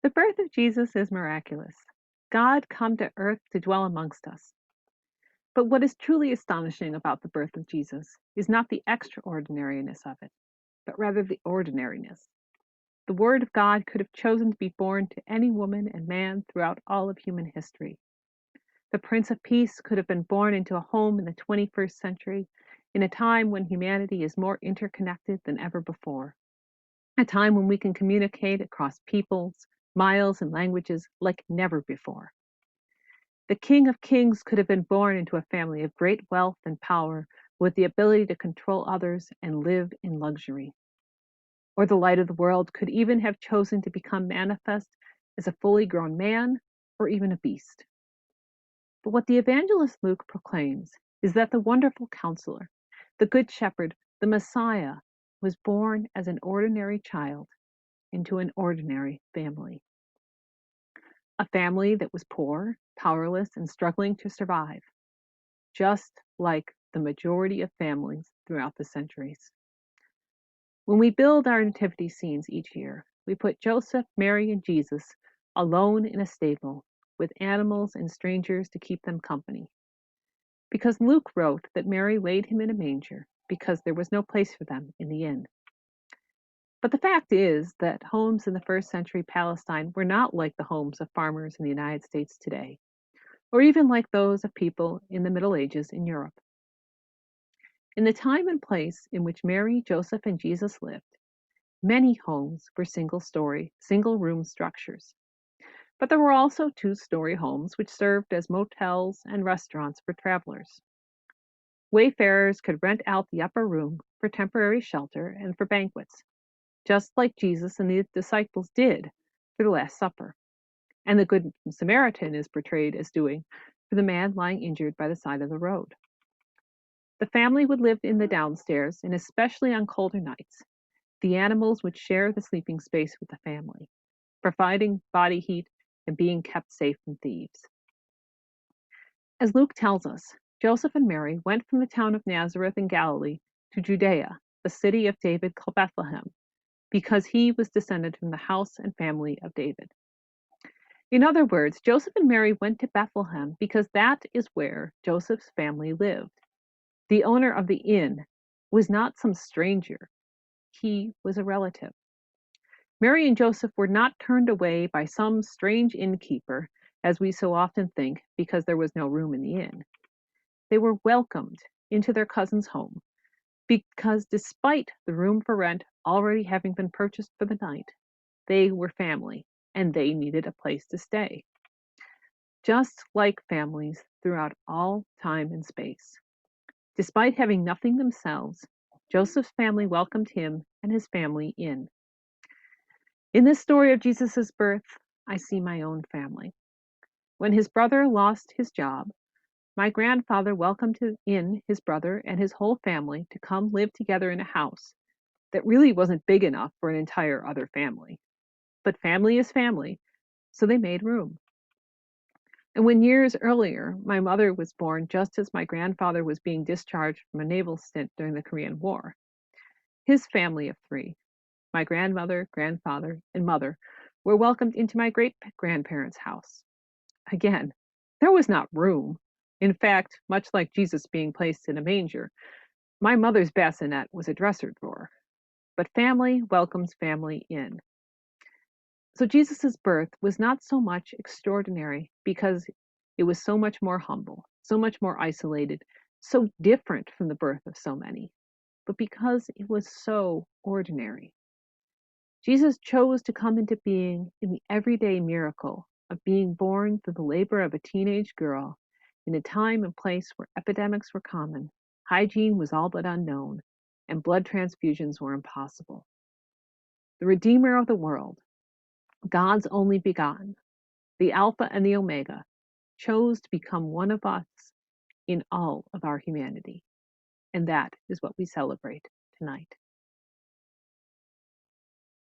The birth of Jesus is miraculous. God come to earth to dwell amongst us. But what is truly astonishing about the birth of Jesus is not the extraordinariness of it, but rather the ordinariness. The Word of God could have chosen to be born to any woman and man throughout all of human history. The Prince of Peace could have been born into a home in the 21st century, in a time when humanity is more interconnected than ever before, a time when we can communicate across peoples, miles, and languages like never before. The King of Kings could have been born into a family of great wealth and power with the ability to control others and live in luxury. Or the light of the world could even have chosen to become manifest as a fully grown man or even a beast. But what the evangelist Luke proclaims is that the wonderful counselor, the good shepherd, the Messiah, was born as an ordinary child into an ordinary family. A family that was poor, powerless, and struggling to survive, just like the majority of families throughout the centuries. When we build our nativity scenes each year, we put Joseph, Mary, and Jesus alone in a stable with animals and strangers to keep them company. Because Luke wrote that Mary laid him in a manger because there was no place for them in the inn. But the fact is that homes in the first century Palestine were not like the homes of farmers in the United States today, or even like those of people in the Middle Ages in Europe. In the time and place in which Mary, Joseph, and Jesus lived, many homes were single-story, single-room structures. But there were also two-story homes which served as motels and restaurants for travelers. Wayfarers could rent out the upper room for temporary shelter and for banquets, just like Jesus and the disciples did for the Last Supper, and the Good Samaritan is portrayed as doing for the man lying injured by the side of the road. The family would live in the downstairs, and especially on colder nights, the animals would share the sleeping space with the family, providing body heat and being kept safe from thieves. As Luke tells us, Joseph and Mary went from the town of Nazareth in Galilee to Judea, the city of David called Bethlehem, because he was descended from the house and family of David. In other words, Joseph and Mary went to Bethlehem because that is where Joseph's family lived. The owner of the inn was not some stranger, he was a relative. Mary and Joseph were not turned away by some strange innkeeper, as we so often think, because there was no room in the inn. They were welcomed into their cousin's home because despite the room for rent already having been purchased for the night, they were family and they needed a place to stay. Just like families throughout all time and space. Despite having nothing themselves, Joseph's family welcomed him and his family in. In this story of Jesus' birth, I see my own family. When his brother lost his job, my grandfather welcomed in his brother and his whole family to come live together in a house that really wasn't big enough for an entire other family. But family is family, so they made room. And when years earlier my mother was born just as my grandfather was being discharged from a naval stint during the Korean War, his family of three, my grandmother, grandfather, and mother, were welcomed into my great-grandparents' house. Again, there was not room. In fact, much like Jesus being placed in a manger, my mother's bassinet was a dresser drawer. But family welcomes family in. So Jesus' birth was not so much extraordinary because it was so much more humble, so much more isolated, so different from the birth of so many, but because it was so ordinary. Jesus chose to come into being in the everyday miracle of being born through the labor of a teenage girl in a time and place where epidemics were common, hygiene was all but unknown, and blood transfusions were impossible. The Redeemer of the world, God's only begotten, the Alpha and the Omega, chose to become one of us in all of our humanity. And that is what we celebrate tonight.